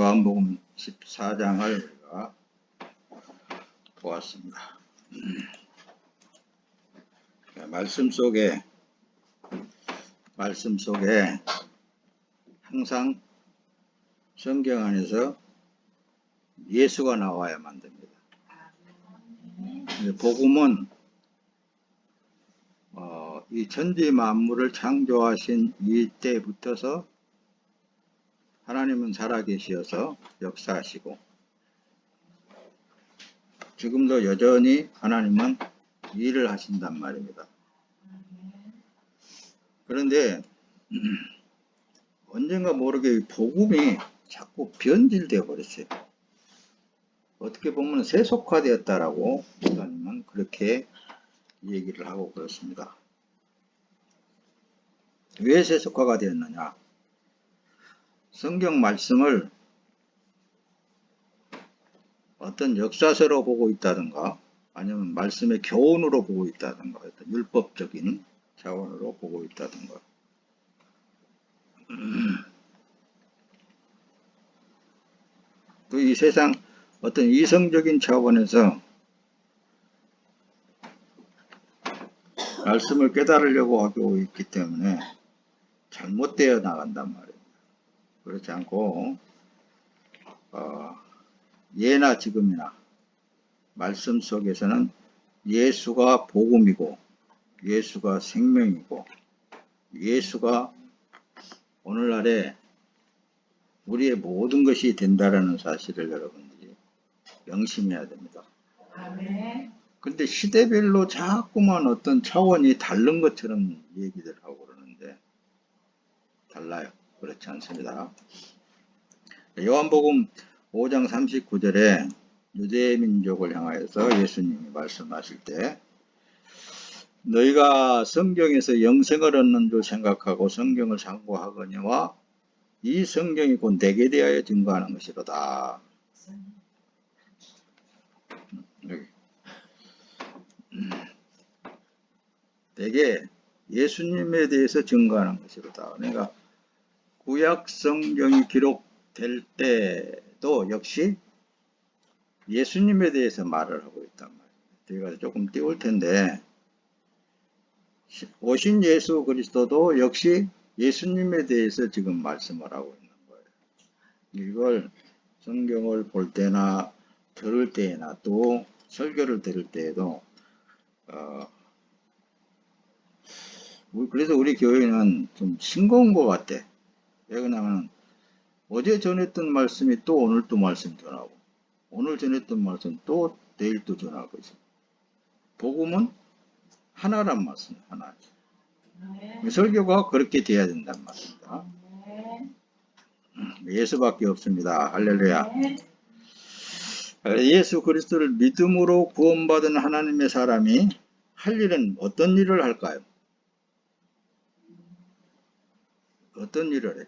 요한복음 14장을 우리가 보았습니다. 말씀 속에 항상 성경 안에서 예수가 나와야만 됩니다. 복음은 이 천지 만물을 창조하신 이때부터서 하나님은 살아계시어서 역사하시고 지금도 여전히 하나님은 일을 하신단 말입니다. 그런데 언젠가 모르게 복음이 자꾸 변질되어 버렸어요. 어떻게 보면 세속화되었다라고 목사님은 그렇게 얘기를 하고 그렇습니다. 왜 세속화가 되었느냐? 성경 말씀을 어떤 역사서로 보고 있다든가 아니면 말씀의 교훈으로 보고 있다든가 어떤 율법적인 차원으로 보고 있다든가 또 이 세상 어떤 이성적인 차원에서 말씀을 깨달으려고 하고 있기 때문에 잘못되어 나간단 말이에요. 그렇지 않고 예나 지금이나 말씀 속에서는 예수가 복음이고 예수가 생명이고 예수가 오늘날에 우리의 모든 것이 된다라는 사실을 여러분들이 명심해야 됩니다. 근데 시대별로 자꾸만 어떤 차원이 다른 것처럼 얘기들 하고 그러는데 달라요. 그렇지 않습니다. 요한복음 5장 39절에 유대 민족을 향하여서 예수님이 말씀하실 때 너희가 성경에서 영생을 얻는 줄 생각하고 성경을 상고하거니와 이 성경이 곧 내게 대하여 증거하는 것이로다. 여기. 내게 예수님에 대해서 증거하는 것이로다. 그러니까 구약 성경이 기록될 때도 역시 예수님에 대해서 말을 하고 있단 말이에요. 제가 조금 띄울 텐데 오신 예수 그리스도도 역시 예수님에 대해서 지금 말씀을 하고 있는 거예요. 이걸 성경을 볼 때나 들을 때나 또 설교를 들을 때에도 그래서 우리 교회는 좀 싱거운 것 같아. 왜 그러냐면 어제 전했던 말씀이 또 오늘 또 말씀 전하고 오늘 전했던 말씀 또 내일 또 전하고 있어. 복음은 하나란 말씀, 하나. 설교가 그렇게 돼야 된단 말입니다. 예수밖에 없습니다. 할렐루야. 예수 그리스도를 믿음으로 구원받은 하나님의 사람이 할 일은 어떤 일을 할까요? 어떤 일을 해?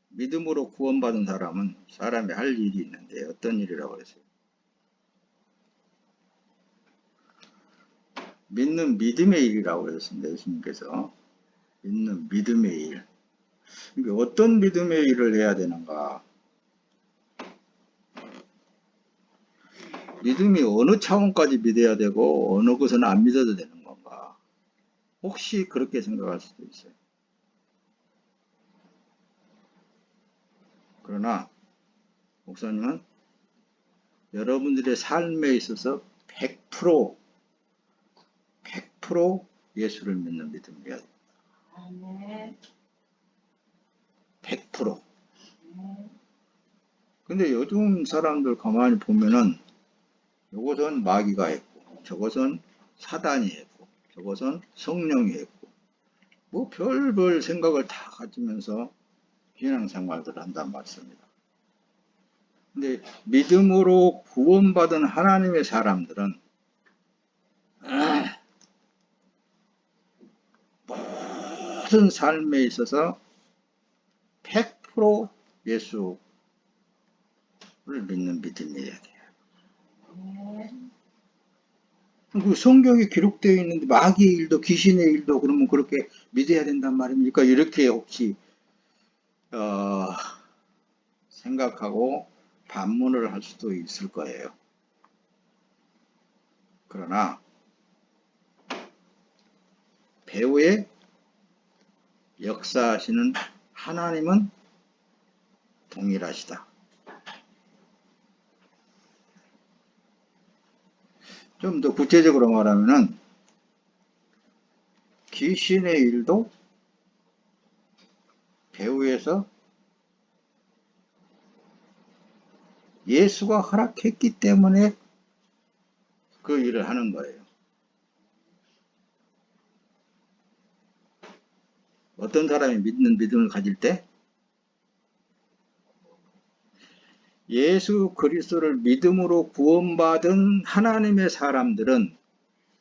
믿음으로 구원받은 사람이 할 일이 있는데 어떤 일이라고 그랬어요? 믿는 믿음의 일이라고 그랬습니다. 예수님께서 믿는 믿음의 일. 그러니까 어떤 믿음의 일을 해야 되는가? 믿음이 어느 차원까지 믿어야 되고 어느 것은 안 믿어도 되는 건가? 혹시 그렇게 생각할 수도 있어요. 그러나 목사님은 여러분들의 삶에 있어서 100% 예수를 믿는 믿음이어야 됩니다. 100%. 근데 요즘 사람들 가만히 보면은 이것은 마귀가 했고 저것은 사단이 했고 저것은 성령이 했고 뭐 별별 생각을 다 가지면서 신앙생활을 한단 말씀입니다. 근데 믿음으로 구원받은 하나님의 사람들은 모든 삶에 있어서 100% 예수를 믿는 믿음이어야 돼요. 그 성경에 기록되어 있는데 마귀의 일도 귀신의 일도 그러면 그렇게 믿어야 된단 말입니까? 이렇게 혹시 생각하고 반문을 할 수도 있을 거예요. 그러나 배후에 역사하시는 하나님은 동일하시다. 좀 더 구체적으로 말하면은 귀신의 일도 배후에서 예수가 허락했기 때문에 그 일을 하는 거예요. 어떤 사람이 믿는 믿음을 가질 때 예수 그리스도를 믿음으로 구원받은 하나님의 사람들은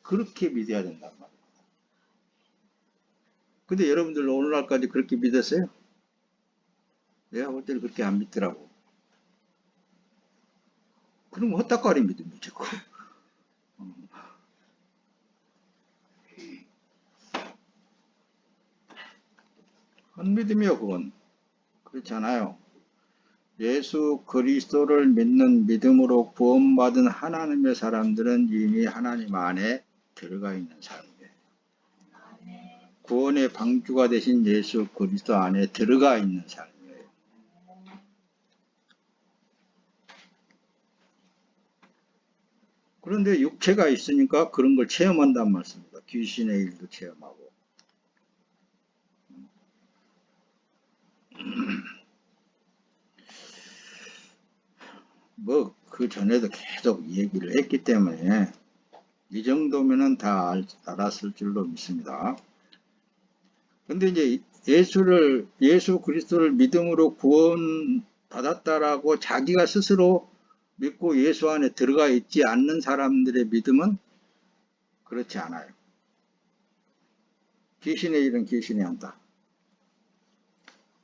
그렇게 믿어야 된단 말이에요. 근데 여러분들 오늘날까지 그렇게 믿었어요? 내가 볼 때는 그렇게 안 믿더라고. 그럼 헛다까리 믿음이죠. 헛믿음이요, 그건. 그렇지 않아요. 예수 그리스도를 믿는 믿음으로 구원받은 하나님의 사람들은 이미 하나님 안에 들어가 있는 사람이에요. 구원의 방주가 되신 예수 그리스도 안에 들어가 있는 사람이에요. 그런데 육체가 있으니까 그런 걸 체험한단 말씀입니다. 귀신의 일도 체험하고. 뭐 그 전에도 계속 얘기를 했기 때문에 이 정도면은 다 알았을 줄로 믿습니다. 근데 이제 예수 그리스도를 믿음으로 구원 받았다라고 자기가 스스로 믿고 예수 안에 들어가 있지 않는 사람들의 믿음은 그렇지 않아요. 귀신의 일은 귀신이 한다.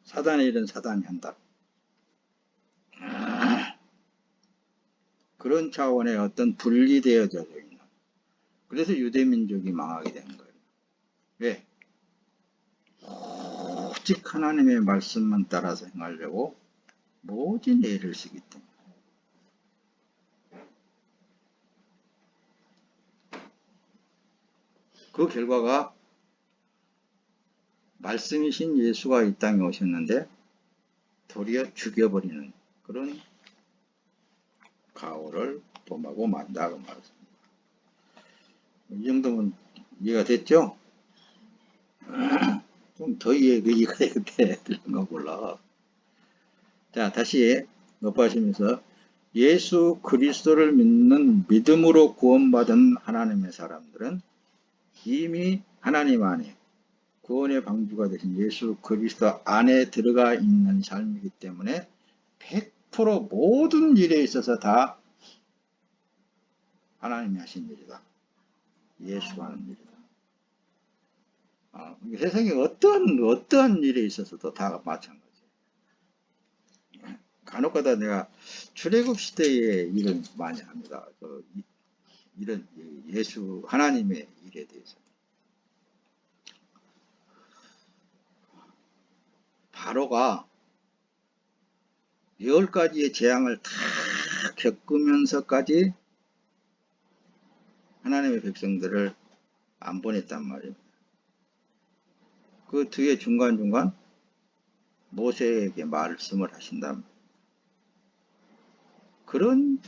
사단의 일은 사단이 한다. 그런 차원의 어떤 분리되어져 있는. 그래서 유대민족이 망하게 된 거예요. 왜? 오직 하나님의 말씀만 따라서 행하려고 모진 예를 쓰기 때문에. 그 결과가 말씀이신 예수가 이 땅에 오셨는데 도리어 죽여버리는 그런 가오를 범하고 만다 그 말입니다. 이 정도면 이해가 됐죠? 좀 더 이해가 되겠대. 그런가 몰라. 자, 다시 높아지면서 예수 그리스도를 믿는 믿음으로 구원받은 하나님의 사람들은 이미 하나님 안에 구원의 방주가 되신 예수 그리스도 안에 들어가 있는 삶이기 때문에 100% 모든 일에 있어서 다 하나님이 하신 일이다. 예수가 하는 일이다. 세상에 어떤 일에 있어서도 다 마찬가지예요. 간혹가다 내가 출애굽 시대의 일을 많이 합니다. 이런 예수 하나님의 일에 대해서. 바로가 10가지의 재앙을 다 겪으면서까지 하나님의 백성들을 안 보냈단 말입니다. 그 뒤에 중간중간 모세에게 말씀을 하신단 말입니다. 그런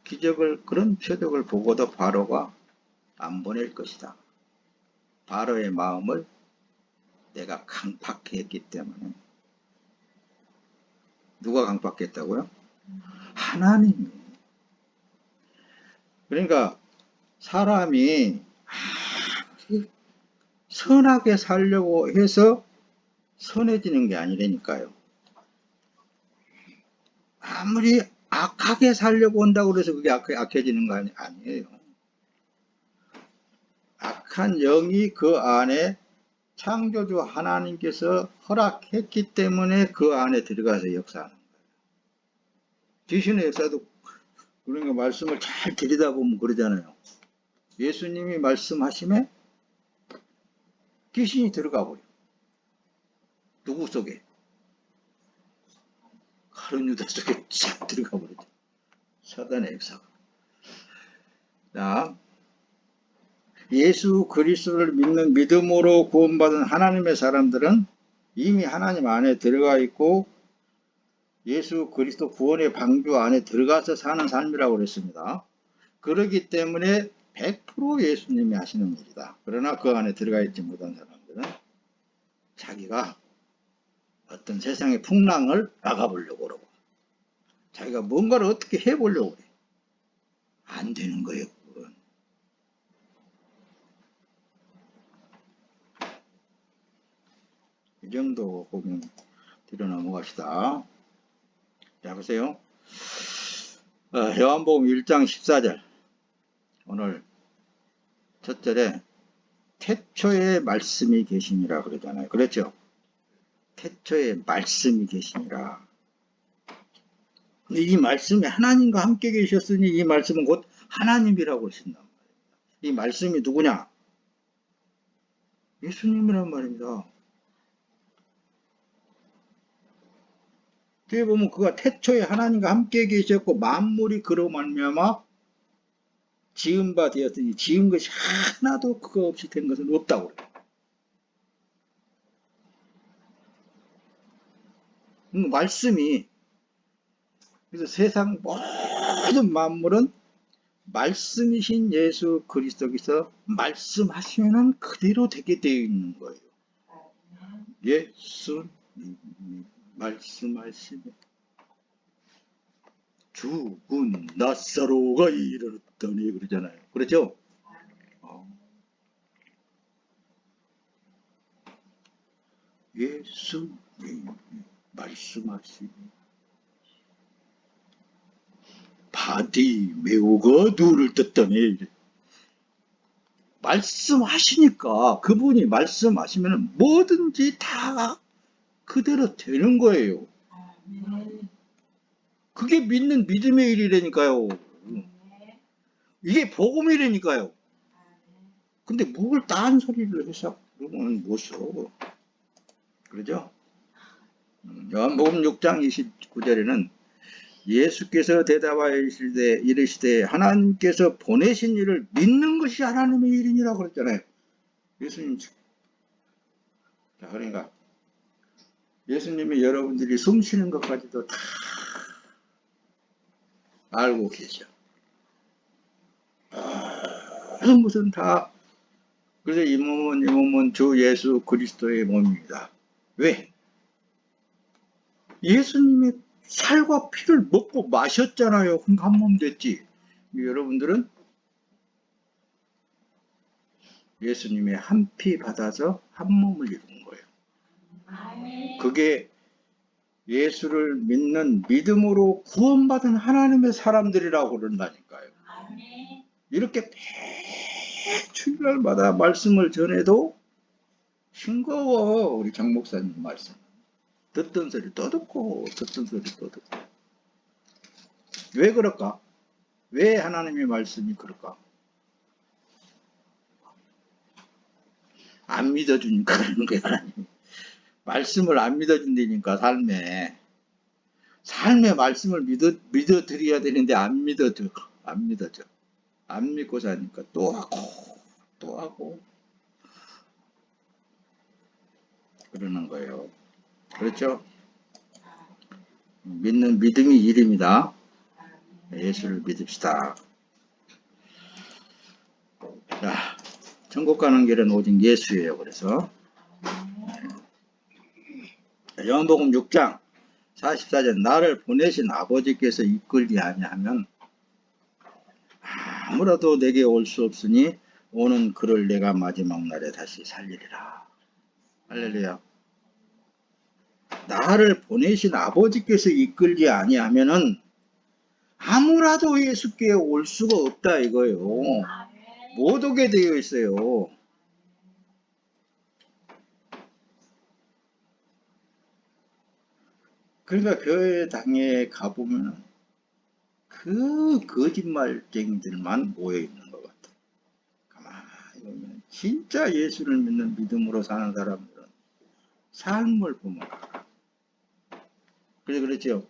기적을, 그런 표적을 보고도 바로가 안 보낼 것이다. 바로의 마음을 내가 강팍해 했기 때문에. 누가 강팍했다고요? 하나님이. 그러니까 사람이 선하게 살려고 해서 선해지는 게 아니라니까요. 아무리 악하게 살려고 한다고 해서 그게 악해지는 거 아니에요. 악한 영이 그 안에 창조주 하나님께서 허락했기 때문에 그 안에 들어가서 역사하는 거예요. 귀신의 역사도 그러니까 말씀을 잘 들여다보면 그러잖아요. 예수님이 말씀하심에 귀신이 들어가 버려. 누구 속에? 바로 유다 속에 쫙 들어가 버리죠. 사단의 역사가. 자, 예수 그리스도를 믿는 믿음으로 구원받은 하나님의 사람들은 이미 하나님 안에 들어가 있고 예수 그리스도 구원의 방주 안에 들어가서 사는 삶이라고 그랬습니다. 그렇기 때문에 100% 예수님이 하시는 일이다. 그러나 그 안에 들어가 있지 못한 사람들은 자기가 어떤 세상의 풍랑을 막아보려고 그러고 자기가 뭔가를 어떻게 해보려고 그래. 안 되는 거예요. 그건. 이 정도 보면 뒤로 넘어갑시다. 자, 보세요. 요한복음 1장 14절. 오늘 첫 절에 태초에 말씀이 계시니라 그러잖아요. 그렇죠? 태초에 말씀이 계시니라. 이 말씀이 하나님과 함께 계셨으니 이 말씀은 곧 하나님이라고 하신단 말입니다. 이 말씀이 누구냐? 예수님이란 말입니다. 뒤에 보면 그가 태초에 하나님과 함께 계셨고 만물이 그로 말미암아 지은 바 되었으니 지은 것이 하나도 그거 없이 된 것은 없다고 그래요. 말씀이 그래서 세상 모든 만물은 말씀이신 예수 그리스도께서 말씀하시면 그대로 되게 되어 있는 거예요. 예수님이 말씀하시면 죽은 나사로가 일어났더니 그러잖아요. 그렇죠? 예수님이 말씀하시면 바디메오가 눈을 떴더니 말씀하시니까 그분이 말씀하시면 뭐든지 다 그대로 되는 거예요. 그게 믿는 믿음의 일이라니까요. 이게 복음이라니까요. 근데 뭘 딴 소리를 해서 그러면 뭐시오. 그러죠? 요한복음 6장 29절에는 예수께서 대답하여 이르시되 하나님께서 보내신 일을 믿는 것이 하나님의 일이니라 그랬잖아요. 예수님. 자, 그러니까 예수님이 여러분들이 숨 쉬는 것까지도 다 알고 계셔. 모든 것은 다. 그래서 이 몸은 주 예수 그리스도의 몸입니다. 왜? 예수님의 살과 피를 먹고 마셨잖아요. 한 몸 됐지. 여러분들은 예수님의 한 피 받아서 한 몸을 이룬 거예요. 그게 예수를 믿는 믿음으로 구원받은 하나님의 사람들이라고 그런다니까요. 이렇게 주일날마다 말씀을 전해도 싱거워. 우리 장 목사님 말씀. 듣던 소리 또 듣고 듣던 소리 또 듣고. 왜 그럴까? 왜 하나님의 말씀이 그럴까? 안 믿어주니까 그러는 거야. 하나님. 말씀을 안 믿어준다니까 삶에 말씀을 믿어드려야 되는데 안 믿어줘. 안 믿고 사니까 또 하고 그러는 거예요. 그렇죠? 믿는 믿음이 일입니다. 예수를 믿읍시다. 자, 천국 가는 길은 오직 예수예요. 그래서 요한복음 6장 44절 나를 보내신 아버지께서 이끌지 아니하면 아무라도 내게 올 수 없으니 오는 그를 내가 마지막 날에 다시 살리리라. 할렐루야. 나를 보내신 아버지께서 이끌지 아니하면은 아무라도 예수께 올 수가 없다 이거예요. 못 오게 되어 있어요. 그러니까 교회 당에 가보면 그 거짓말쟁이들만 모여있는 것 같아. 가만히 보면 진짜 예수를 믿는 믿음으로 사는 사람들은 삶을 보면 알아. 그래서 그렇죠.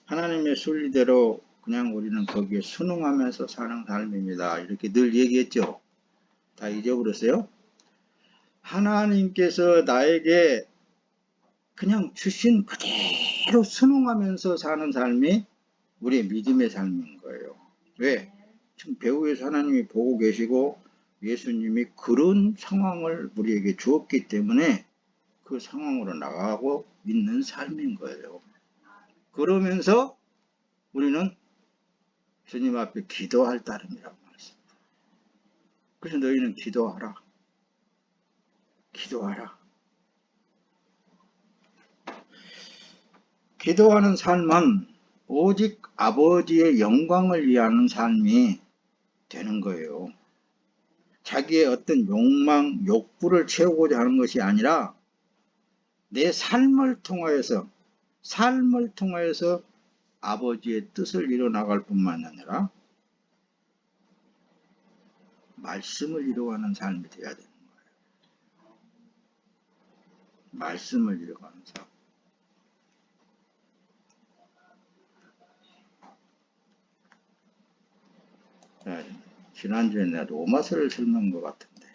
하나님의 순리대로 그냥 우리는 거기에 순응하면서 사는 삶입니다. 이렇게 늘 얘기했죠. 다 잊어버렸어요? 하나님께서 나에게 그냥 주신 그대로 순응하면서 사는 삶이 우리의 믿음의 삶인 거예요. 왜? 지금 배후에서 하나님이 보고 계시고 예수님이 그런 상황을 우리에게 주었기 때문에 그 상황으로 나가고 있는 삶인 거예요. 그러면서 우리는 주님 앞에 기도할 따름이라고 말했습니다. 그래서 너희는 기도하라. 기도하라. 기도하는 삶은 오직 아버지의 영광을 위하는 삶이 되는 거예요. 자기의 어떤 욕망, 욕구를 채우고자 하는 것이 아니라 내 삶을 통하여서 아버지의 뜻을 이뤄나갈 뿐만 아니라 말씀을 이루어가는 삶이 되어야 되는 거예요. 말씀을 이루어가는 삶. 지난주에 내가 로마서를 설명한 것 같은데,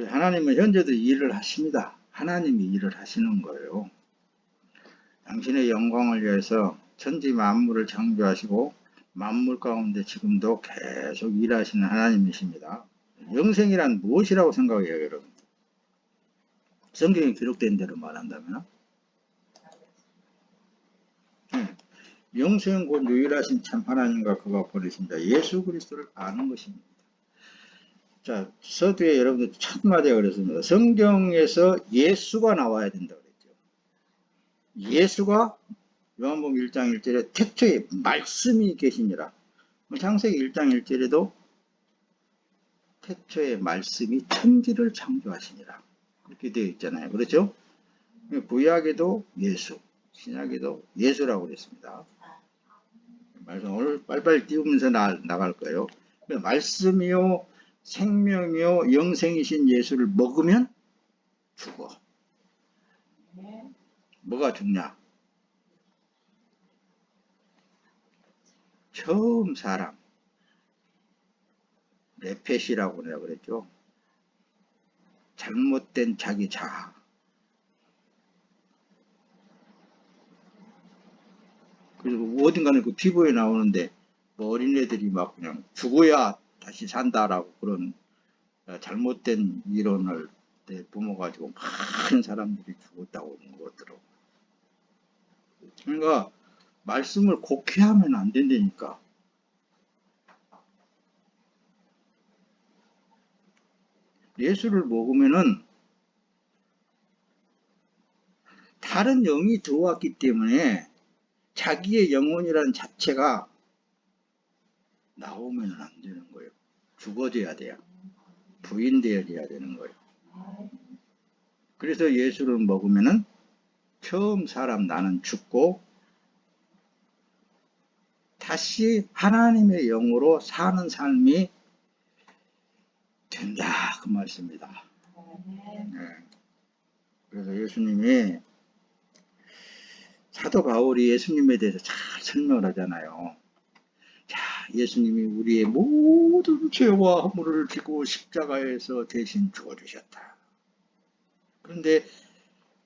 하나님은 현재도 일을 하십니다. 하나님이 일을 하시는 거예요. 당신의 영광을 위해서 천지 만물을 창조하시고 만물 가운데 지금도 계속 일하시는 하나님이십니다. 영생이란 무엇이라고 생각해요, 여러분? 성경에 기록된 대로 말한다면 영생은 곧 유일하신 참 하나님과 그가 보내신 자 예수 그리스도를 아는 것입니다. 자, 서두에 여러분들 첫 마디가 그랬습니다. 성경에서 예수가 나와야 된다 그랬죠. 예수가 요한복음 1장 1절에 태초에 말씀이 계시니라. 창세기 1장 1절에도 태초에 말씀이 천지를 창조하시니라. 그렇게 되어 있잖아요. 그렇죠? 구약에도 예수, 신약에도 예수라고 그랬습니다. 말씀 오늘 빨리빨리 띄우면서 나갈 거예요. 말씀이요 생명이요 영생이신 예수를 먹으면 죽어. 뭐가 죽냐? 처음 사람 레펫이라고 내가 그랬죠. 잘못된 자기 자아. 그리고 어딘가는 그 피부에 나오는데 뭐 어린애들이 막 그냥 죽어야 다시 산다라고 그런 잘못된 이론을 뿜어가지고 많은 사람들이 죽었다고 그러더라고요. 그러니까 말씀을 곡해하면 안 된다니까. 예수를 먹으면은 다른 영이 들어왔기 때문에 자기의 영혼이라는 자체가 나오면 안 되는 거예요. 죽어져야 돼요. 부인되어야 되는 거예요. 그래서 예수를 먹으면은 처음 사람 나는 죽고 다시 하나님의 영으로 사는 삶이 된다. 그 말씀입니다. 네. 그래서 예수님이 사도 바울이 예수님에 대해서 잘 설명을 하잖아요. 자, 예수님이 우리의 모든 죄와 허물을 지고 십자가에서 대신 죽어주셨다. 그런데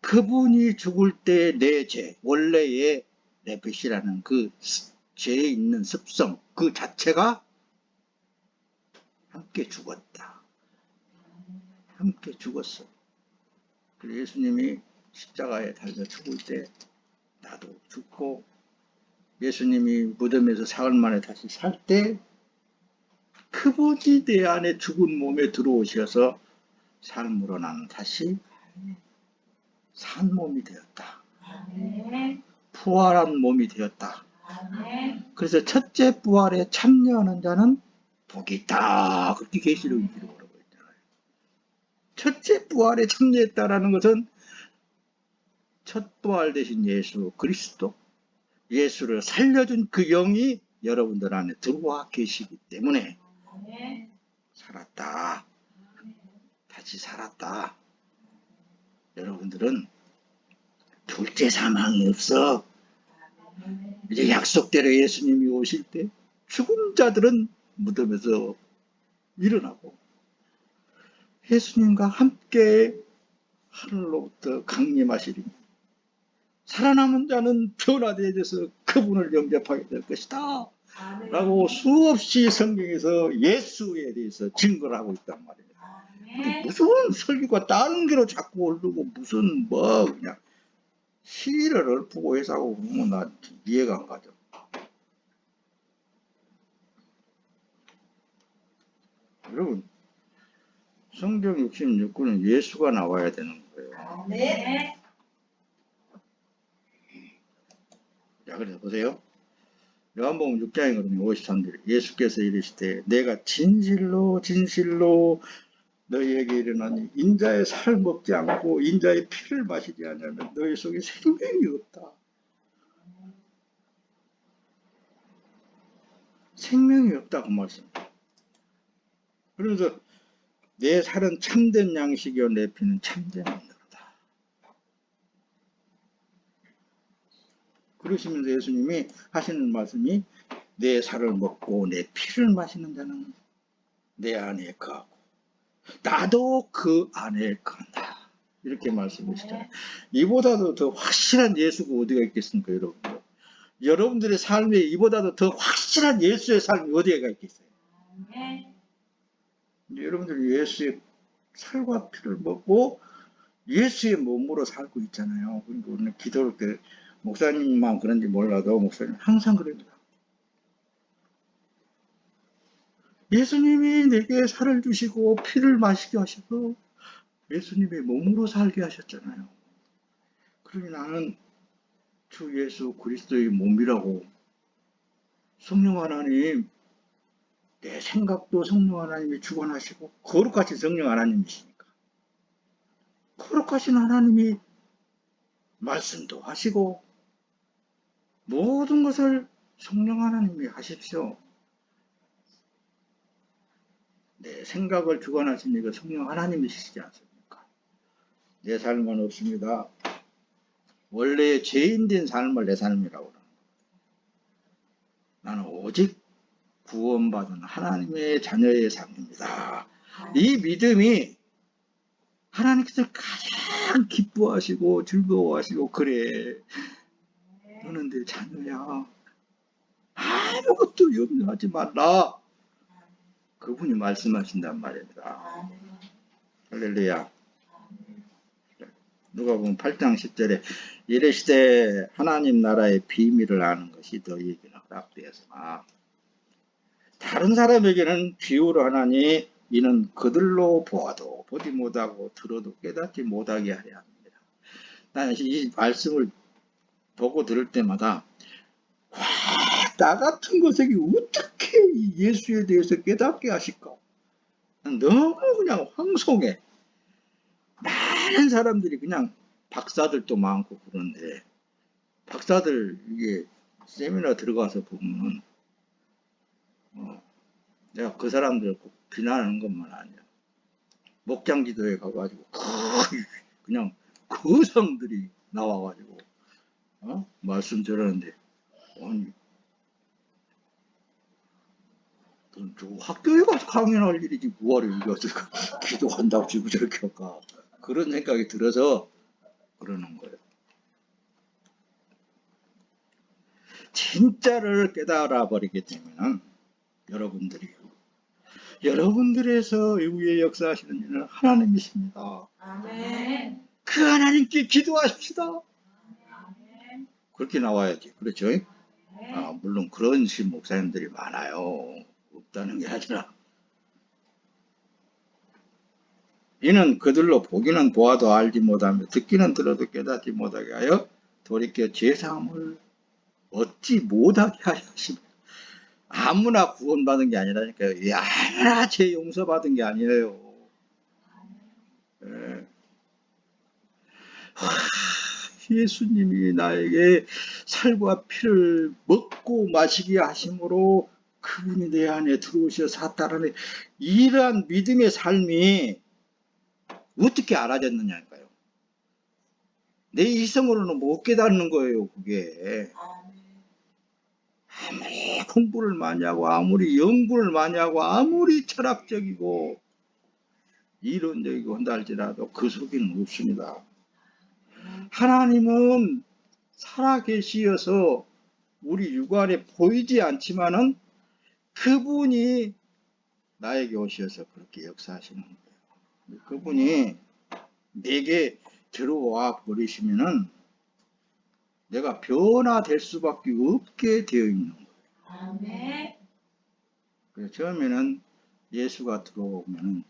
그분이 죽을 때 내 죄, 원래의 레벳이라는 그 죄에 있는 습성, 그 자체가 함께 죽었다. 함께 죽었어. 그래서 예수님이 십자가에 달려 죽을 때 나도 죽고 예수님이 무덤에서 사흘 만에 다시 살 때 그분이 내 안에 죽은 몸에 들어오셔서 삶으로 나는 다시 산 몸이 되었다. 부활한 몸이 되었다. 그래서 첫째 부활에 참여하는 자는 복이 있다. 그렇게 계시록이 기록을 하고 있잖아요. 첫째 부활에 참여했다라는 것은 첫 부활 되신 예수 그리스도, 예수를 살려준 그 영이 여러분들 안에 들어와 계시기 때문에 살았다. 다시 살았다. 여러분들은 둘째 사망이 없어. 이제 약속대로 예수님이 오실 때 죽은 자들은 무덤에서 일어나고 예수님과 함께 하늘로부터 강림하시리니 살아남은 자는 변화되어져서 그분을 영접하게 될 것이다 라고 수없이 성경에서 예수에 대해서 증거를 하고 있단 말이에요. 무슨 설교가 다른 게로 자꾸 오르고 무슨 뭐 그냥 시를 읊고 해서하고 보면 나 이해가 안 가죠. 여러분 성경 66권은 예수가 나와야 되는 거예요. 네. 자, 그래서 보세요. 요한복음 6장에 그러면 53절 예수께서 이르시되 내가 진실로 진실로 너희에게 이르노니 인자의 살을 먹지 않고 인자의 피를 마시지 않으면 너희 속에 생명이 없다. 생명이 없다고 말씀입니다. 그러면서 내 살은 참된 양식이요 내 피는 참된 음료다. 그러시면서 예수님이 하시는 말씀이 내 살을 먹고 내 피를 마시는 자는 내 안에 거하고 나도 그 안에 거한다. 이렇게 말씀하시잖아요. 이보다도 더 확실한 예수가 어디가 있겠습니까, 여러분? 여러분들의 삶에 이보다도 더 확실한 예수의 삶이 어디가 있겠어요? 여러분들이 예수의 살과 피를 먹고 예수의 몸으로 살고 있잖아요. 그리고 오늘 기도할 때 목사님만 그런지 몰라도 목사님 항상 그럽니다. 예수님이 내게 살을 주시고 피를 마시게 하시고 예수님의 몸으로 살게 하셨잖아요. 그러니 나는 주 예수 그리스도의 몸이라고 성령 하나님 내 생각도 성령 하나님이 주관하시고 거룩하신 성령 하나님이시니까 거룩하신 하나님이 말씀도 하시고 모든 것을 성령 하나님이 하십시오. 내 생각을 주관하신 이가 성령 하나님이시지 않습니까? 내 삶은 없습니다. 원래 죄인된 삶을 내 삶이라고 합니다. 나는 오직 구원받은 하나님의 자녀의 삶입니다. 이 믿음이 하나님께서 가장 기뻐하시고 즐거워하시고 그래 너는 내 자녀야. 아무것도 염려하지 말라. 그분이 말씀하신단 말입니다. 할렐루야. 누가복음 8장 10절에 이르시되 하나님 나라의 비밀을 아는 것이 너희에게는 허락되었으나 다른 사람에게는 비유로 하나니 이는 그들로 보아도 보지 못하고 들어도 깨닫지 못하게 하려 합니다. 나는 이 말씀을 보고 들을 때마다 나 같은 것에게 어떻게 예수에 대해서 깨닫게 하실까? 너무 그냥 황송해. 많은 사람들이 그냥 박사들도 많고 그런데 박사들 이게 세미나 들어가서 보면 내가 그 사람들을 꼭 비난하는 것만 아니야. 목장지도에 가가지고 그냥 거상들이 나와가지고 말씀 전하는데 아니 저 학교에 가서 강연할 일이지 뭐하러 여기 와서 기도한다고 지금 저렇게 할까 그런 생각이 들어서 그러는 거예요. 진짜를 깨달아 버리게 되면 여러분들에서 위에 역사하시는 일은 하나님이십니다. 아멘. 그 하나님께 기도하십시다. 아멘. 그렇게 나와야지. 그렇죠? 물론 그런 식 목사님들이 많아요. 없다는 게 아니라 이는 그들로 보기는 보아도 알지 못하며 듣기는 들어도 깨닫지 못하게 하여 돌이켜 죄사함을 얻지 못하게 하여 하십니다. 아무나 구원받은 게 아니라니까요. 아무나 죄 용서받은 게 아니에요. 예. 예수님이 나에게 살과 피를 먹고 마시게 하심으로 그분이 내 안에 들어오셔 샀다라는 이러한 믿음의 삶이 어떻게 알아졌느냐니까요. 내 이성으로는 못 깨닫는 거예요, 그게. 아무리 공부를 많이 하고 아무리 연구를 많이 하고 아무리 철학적이고 이론적이고 한다 할지라도 그 속에는 없습니다. 하나님은 살아계시어서 우리 육안에 보이지 않지만은 그분이 나에게 오셔서 그렇게 역사하시는 거예요. 그분이 내게 들어와 버리시면은 내가 변화될 수밖에 없게 되어 있는 거예요. 아멘. 그래서 처음에는 예수가 들어오면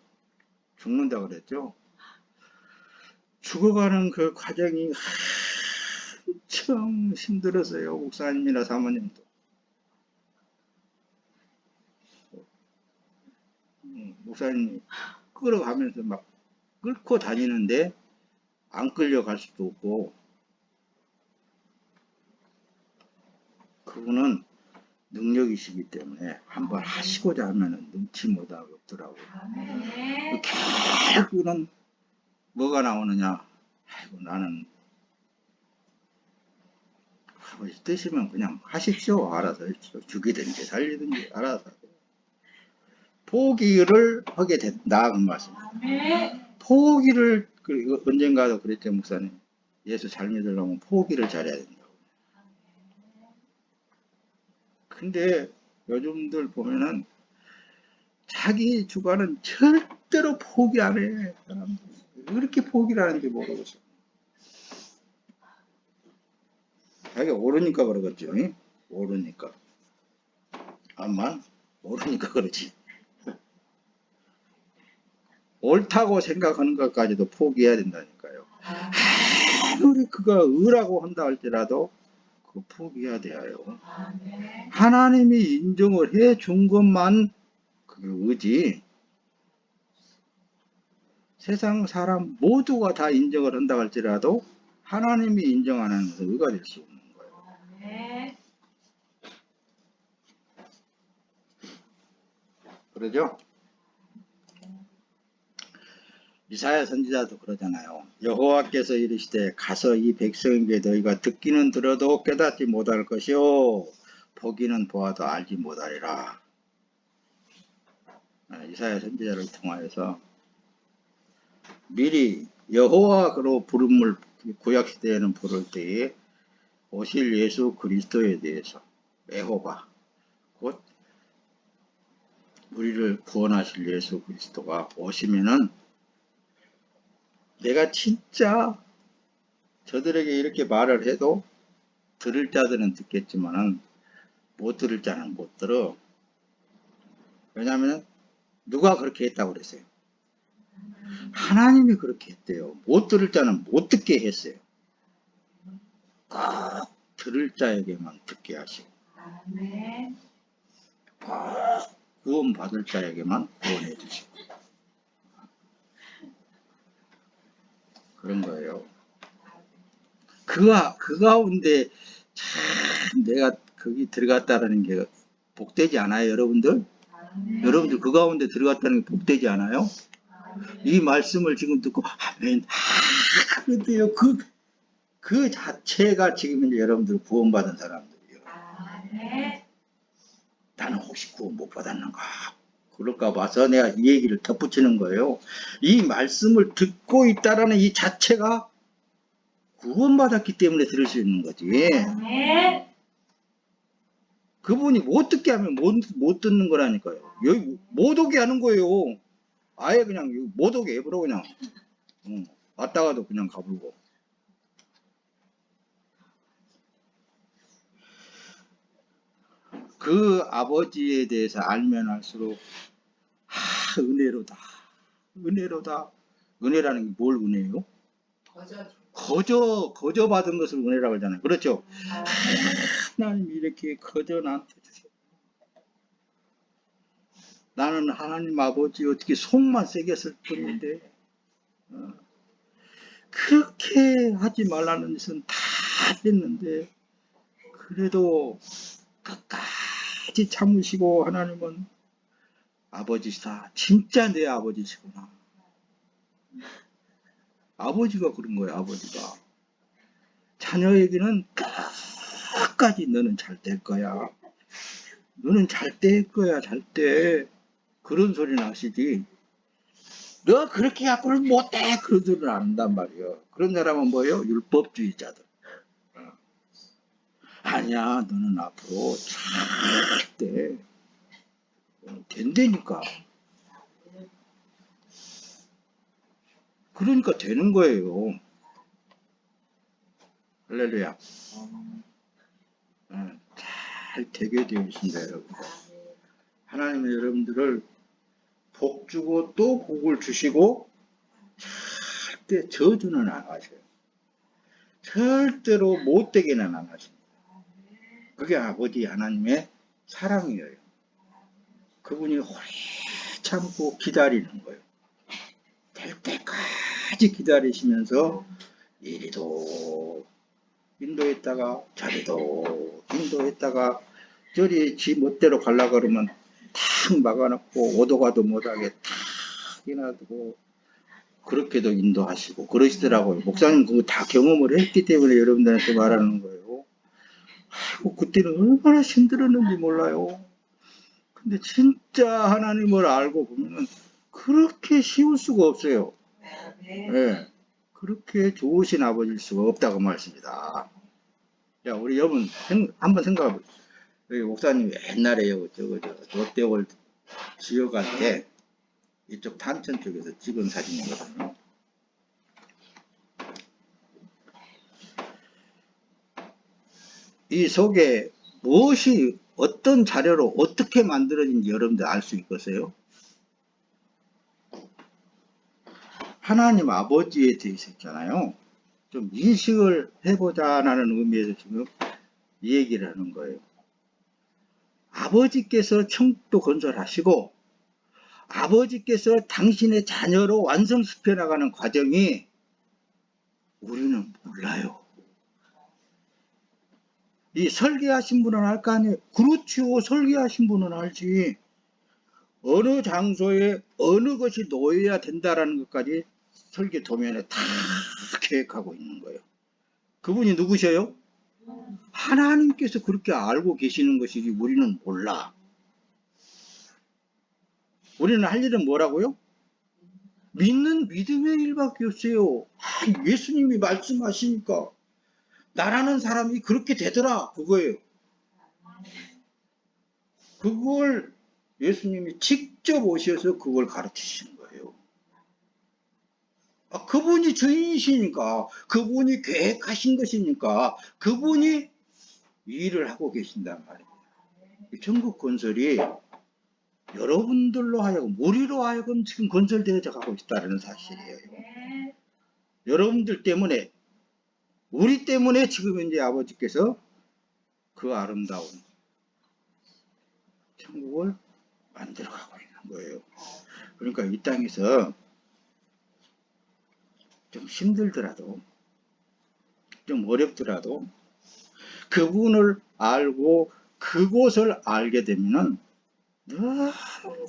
죽는다 그랬죠. 죽어가는 그 과정이 한참 힘들었어요. 목사님이나 사모님도. 목사님 끌어가면서 막 끌고 다니는데 안 끌려갈 수도 없고 그분은 능력이시기 때문에 한번 하시고자 하면 능치 못하고 없더라고요. 아멘. 결국은 뭐가 나오느냐. 아이고 나는 아버지 뜻이면 그냥 하십시오. 알아서 하십시오. 죽이든지 살리든지 알아서 하세요. 포기를 하게 된다 그 말씀입니다. 아멘. 포기를 언젠가도 그랬죠 목사님. 예수 잘 믿으려면 포기를 잘해야 된다고. 근데 요즘들 보면은 자기 주관은 절대로 포기 안 해. 사람들. 왜 그렇게 포기를 하는지 모르겠어. 자기가 오르니까 그러겠죠. 오르니까. 암만 모르니까 그러지. 옳다고 생각하는 것까지도 포기해야 된다니까요. 아무리 그가 의라고 한다 할지라도 그거 포기해야 돼요. 아멘. 하나님이 인정을 해 준 것만 그게 의지. 세상 사람 모두가 다 인정을 한다 할지라도 하나님이 인정 안 하는 것은 의가 될 수 없는 거예요. 아멘. 그러죠? 이사야 선지자도 그러잖아요. 여호와께서 이르시되 가서 이 백성에게 너희가 듣기는 들어도 깨닫지 못할 것이요 보기는 보아도 알지 못하리라. 이사야 선지자를 통하여서 미리 여호와로 부름을 구약시대에는 부를 때에 오실 예수 그리스도에 대해서 에호바 곧 우리를 구원하실 예수 그리스도가 오시면은 내가 진짜 저들에게 이렇게 말을 해도 들을 자들은 듣겠지만은 못 들을 자는 못 들어. 왜냐하면 누가 그렇게 했다고 그랬어요. 하나님이 그렇게 했대요. 못 들을 자는 못 듣게 했어요. 꼭 들을 자에게만 듣게 하시고 아멘. 꼭 구원 받을 자에게만 구원해 주시고 그런 거예요. 그 가운데 참 내가 거기 들어갔다라는 게 복되지 않아요, 여러분들? 아멘. 여러분들 그 가운데 들어갔다는 게 복되지 않아요? 이 말씀을 지금 듣고 아멘. 그런데요, 그 자체가 지금 이제 여러분들 구원받은 사람들이에요. 아멘. 나는 혹시 구원 못 받았는가? 그럴까 봐서 내가 이 얘기를 덧붙이는 거예요. 이 말씀을 듣고 있다라는 이 자체가 구원받았기 때문에 들을 수 있는 거지. 아멘. 그분이 못 듣게 하면 못 듣는 거라니까요. 여기 못 오게 하는 거예요. 아예 그냥 못 오게 해버려 그냥. 왔다가도 그냥 가불고. 그 아버지에 대해서 알면 알수록 은혜로다. 은혜로다. 은혜라는 게 뭘 은혜예요? 거저 받은 것을 은혜라고 하잖아요. 그렇죠? 하나님이 이렇게 거저 나한테 주셨어. 나는 하나님 아버지 어떻게 속만 새겼을 뿐인데 그렇게 하지 말라는 짓은 다 했는데 그래도 끝까지 참으시고 하나님은 아버지시다. 진짜 내 아버지시구나. 아버지가 그런 거예요. 아버지가. 자녀에게는 끝까지 너는 잘 될 거야. 너는 잘 때일 거야, 잘 때. 그런 소리는 하시지. 너 그렇게 갖고는 못해! 그런 소리는 안 한단 말이야. 그런 사람은 뭐예요? 율법주의자들. 어. 아니야, 너는 앞으로 잘 때. 된다니까. 그러니까 되는 거예요. 할렐루야. 잘 되게 되어 있습니다, 여러분. 하나님은 여러분들을 복 주고 또 복을 주시고 절대 저주는 안 하셔요. 절대로 못되게는 안 하십니다. 그게 아버지 하나님의 사랑이에요. 그분이 오래 참고 기다리는 거예요. 될 때까지 기다리시면서 이리도 인도했다가 저리도 인도했다가 저리 지 멋대로 가려고 그러면 탁 막아놓고 오도 가도 못하게 탁 해놔두고 그렇게도 인도하시고 그러시더라고요. 목사님 그거 다 경험을 했기 때문에 여러분들한테 말하는 거예요. 아이고 그때는 얼마나 힘들었는지 몰라요. 근데 진짜 하나님을 알고 보면은 그렇게 쉬울 수가 없어요. 네. 그렇게 좋으신 아버지일 수가 없다고 말씀입니다. 자, 우리 여러분 한번 생각해 보세요. 여기 목사님 옛날에 롯데월 지어갈 때 이쪽 탄천 쪽에서 찍은 사진이거든요. 이 속에 무엇이 어떤 자료로 어떻게 만들어진지 여러분들 알 수 있겠어요? 하나님 아버지에 대해서 있잖아요. 좀 인식을 해보자라는 의미에서 지금 이 얘기를 하는 거예요. 아버지께서 천국도 건설하시고 아버지께서 당신의 자녀로 완성시켜 나가는 과정이 우리는 몰라요. 이 설계하신 분은 알 거 아니에요. 그렇죠. 설계하신 분은 알지. 어느 장소에 어느 것이 놓여야 된다라는 것까지 설계 도면에 다 계획하고 있는 거예요. 그분이 누구셔요? 하나님께서 그렇게 알고 계시는 것이지 우리는 몰라. 우리는 할 일은 뭐라고요? 믿는 믿음의 일밖에 없어요. 예수님이 말씀하시니까 나라는 사람이 그렇게 되더라 그거예요. 그걸 예수님이 직접 오셔서 그걸 가르치시는 거예요. 그분이 주인이시니까 그분이 계획하신 것이니까 그분이 일을 하고 계신단 말입니다. 천국 건설이 여러분들로 하여금 우리로 하여금 지금 건설되어 가고 있다는 사실이에요. 여러분들 때문에 우리 때문에 지금 현재 아버지께서 그 아름다운 천국을 만들어가고 있는 거예요. 그러니까 이 땅에서 좀 힘들더라도 좀 어렵더라도 그분을 알고 그곳을 알게 되면은 너무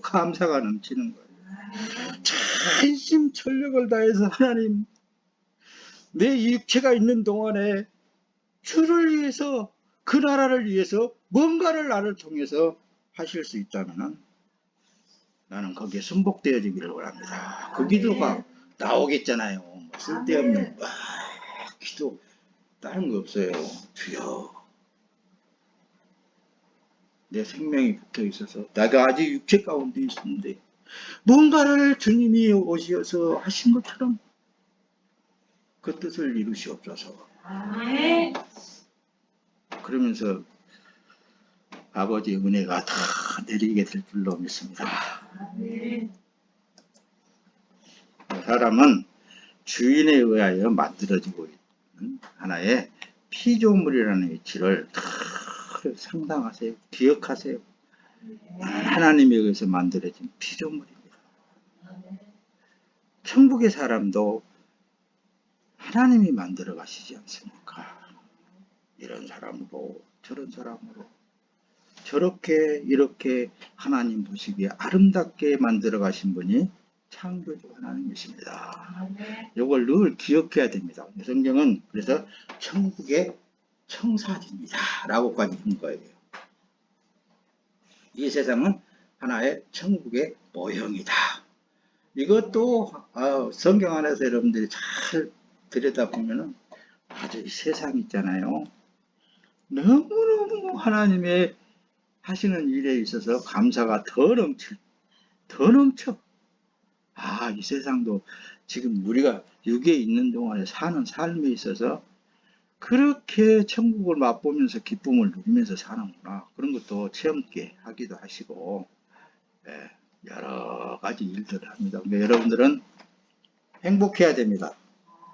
감사가 넘치는 거예요. 전심전력을 다해서 하나님 내 육체가 있는 동안에 주를 위해서 그 나라를 위해서 뭔가를 나를 통해서 하실 수 있다면 나는 거기에 순복되어지기를 원합니다. 그 기도가 나오겠잖아요. 뭐 쓸데없는 기도 다른 거 없어요. 주여 내 생명이 붙어 있어서 내가 아직 육체 가운데 있는데 뭔가를 주님이 오셔서 하신 것처럼 그 뜻을 이루시옵소서. 그러면서 아버지의 은혜가 다 내리게 될 줄로 믿습니다. 사람은 주인에 의하여 만들어지고 있는 하나의 피조물이라는 위치를 상상하세요. 기억하세요. 하나님에 의해서 만들어진 피조물입니다. 천국의 사람도 하나님이 만들어 가시지 않습니까? 이런 사람으로 저런 사람으로 저렇게 이렇게 하나님 보시기에 아름답게 만들어 가신 분이 창조주 하나님이십니다. 이걸 늘 기억해야 됩니다. 성경은 그래서 천국의 청사진이다 라고까지 한 거예요. 이 세상은 하나의 천국의 모형이다. 이것도 성경 안에서 여러분들이 잘 들여다보면 아주 이 세상 있잖아요. 너무너무 하나님의 하시는 일에 있어서 감사가 더 넘쳐. 이 세상도 지금 우리가 육에 있는 동안에 사는 삶에 있어서 그렇게 천국을 맛보면서 기쁨을 누리면서 사는구나. 그런 것도 체험케 하기도 하시고, 예, 여러 가지 일들을 합니다. 근데 여러분들은 행복해야 됩니다.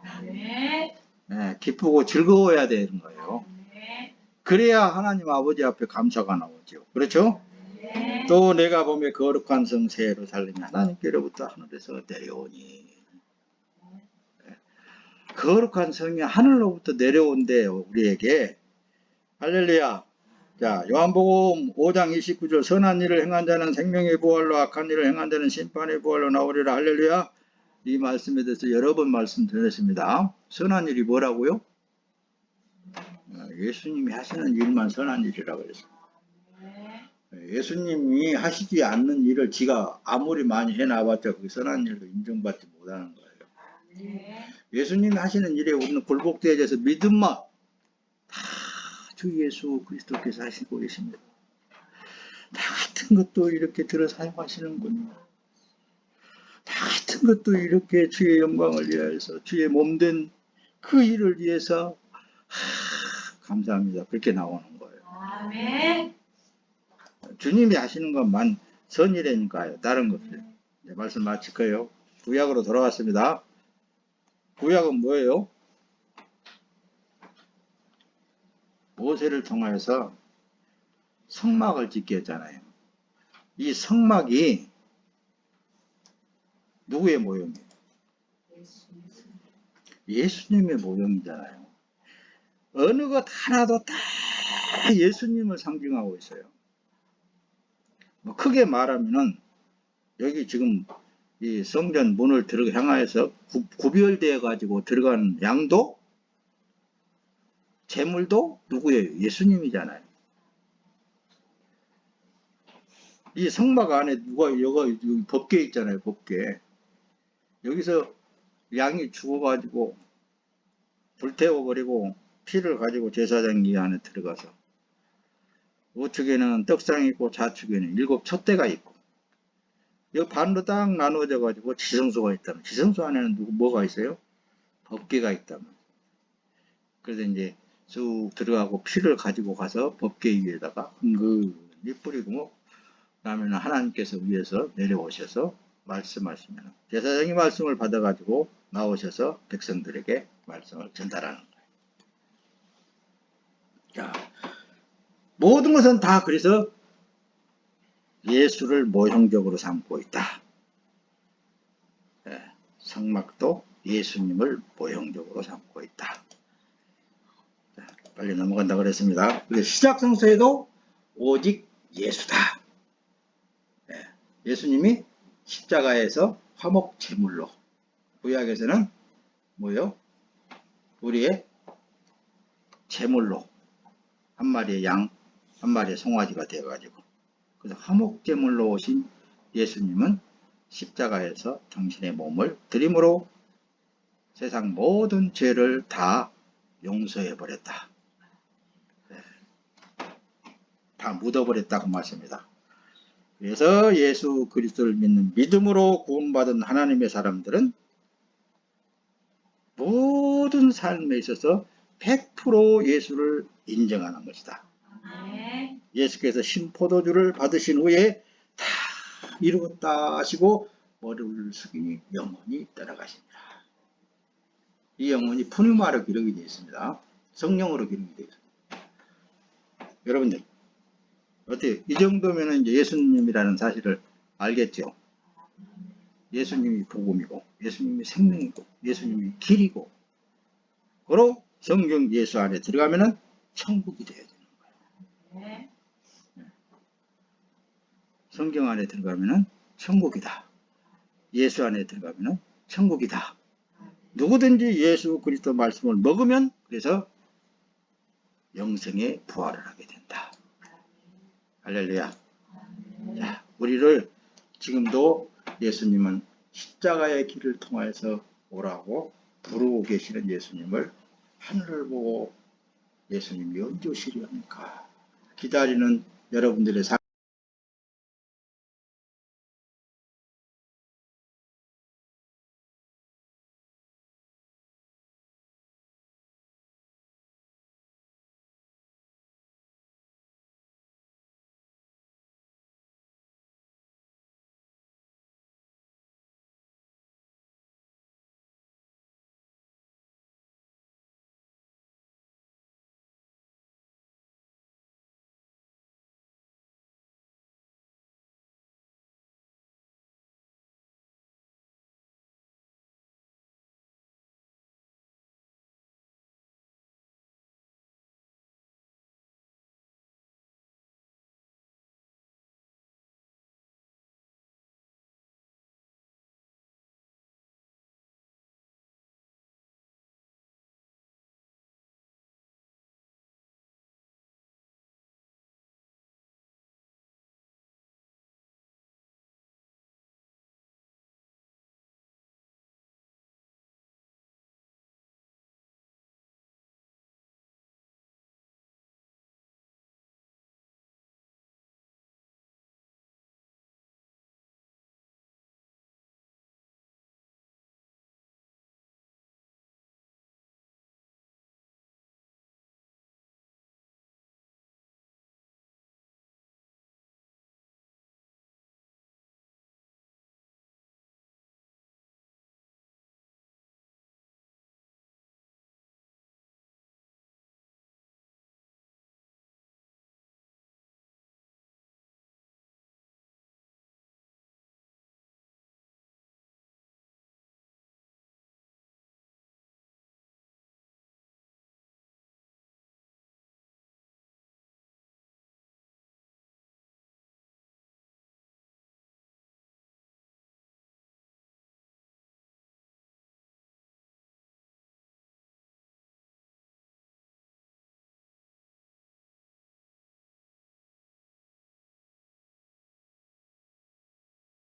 아멘. 예, 기쁘고 즐거워야 되는 거예요. 아멘. 그래야 하나님 아버지 앞에 감사가 나오죠. 그렇죠? 아멘. 또 내가 보면 거룩한 성새 예루살렘이 하나님께로부터 하늘에서 내려오니. 거룩한 성이 하늘로부터 내려온대요, 우리에게. 할렐루야. 자, 요한복음 5장 29절 선한 일을 행한 자는 생명의 부활로 악한 일을 행한 자는 심판의 부활로 나오리라. 할렐루야. 이 말씀에 대해서 여러 번 말씀드렸습니다. 선한 일이 뭐라고요? 예수님이 하시는 일만 선한 일이라고 그랬어요. 예수님이 하시지 않는 일을 지가 아무리 많이 해놔봤자 그게 선한 일로 인정받지 못하는 거예요. 예수님이 하시는 일에 우리는 굴복되어져서 믿음만 다 주 예수 그리스도께서 하시고 계십니다. 다 같은 것도 이렇게 들어 사용하시는군요. 다 같은 것도 이렇게 주의 영광을 위하여서 주의 몸된 그 일을 위해서 감사합니다. 그렇게 나오는 거예요. 아멘. 주님이 하시는 것만 선이라니까요. 다른 것들. 네, 말씀 마칠 거예요. 구약으로 돌아왔습니다. 구약은 뭐예요? 모세를 통하여서 성막을 짓게 했잖아요. 이 성막이 누구의 모형이에요? 예수님의 모형이잖아요. 어느 것 하나도 다 예수님을 상징하고 있어요. 뭐 크게 말하면은 여기 지금 이 성전 문을 향하여서 구별되어 가지고 들어가는 양도 제물도 누구예요? 예수님이잖아요. 이 성막 안에 여기 법궤 있잖아요. 법궤. 여기서 양이 죽어가지고 불태워버리고 피를 가지고 제사장이 안에 들어가서 우측에는 떡상이 있고 좌측에는 7 촛대가 있고 여기 반으로 딱 나누어져 가지고 지성소가 있다면 지성소 안에는 뭐가 있어요? 법궤가 있다면. 그래서 이제 쭉 들어가고 피를 가지고 가서 법궤 위에다가 흥건히 뿌리고 그러면 하나님께서 위에서 내려오셔서 말씀하시면 제사장이 말씀을 받아가지고 나오셔서 백성들에게 말씀을 전달하는 거예요. 자, 모든 것은 다 그래서 예수를 모형적으로 삼고 있다. 성막도 예수님을 모형적으로 삼고 있다. 자, 빨리 넘어간다 그랬습니다. 시작 성서에도 오직 예수다. 예수님이 십자가에서 화목 제물로, 구약에서는 뭐요? 우리의 제물로 한 마리의 양, 한 마리의 송아지가 되어가지고 그래서 화목 제물로 오신 예수님은 십자가에서 당신의 몸을 드림으로 세상 모든 죄를 다 용서해 버렸다. 다 묻어버렸다고 말씀입니다. 그래서 예수 그리스도를 믿는 믿음으로 구원받은 하나님의 사람들은 모든 삶에 있어서 100% 예수를 인정하는 것이다. 예수께서 신포도주를 받으신 후에 다 이루었다 하시고 머리를 숙이니 영원히 떠나가십니다. 이 영혼이 푸뉴마로 기록이 되어 있습니다. 성령으로 기록이 되어 있습니다. 여러분들 어때요? 이 정도면 이제 예수님이라는 사실을 알겠죠? 예수님이 복음이고 예수님이 생명이고 예수님이 길이고 바로 성경 예수 안에 들어가면은 천국이 되어야 되는 거예요. 성경 안에 들어가면은 천국이다. 예수 안에 들어가면은 천국이다. 누구든지 예수 그리스도 말씀을 먹으면 그래서 영생의 부활을 하게 된다. 할렐루야. 우리를 지금도 예수님은 십자가의 길을 통해서 오라고 부르고 계시는 예수님을 하늘을 보고 예수님이 언제 오시려니까 기다리는 여러분들의 삶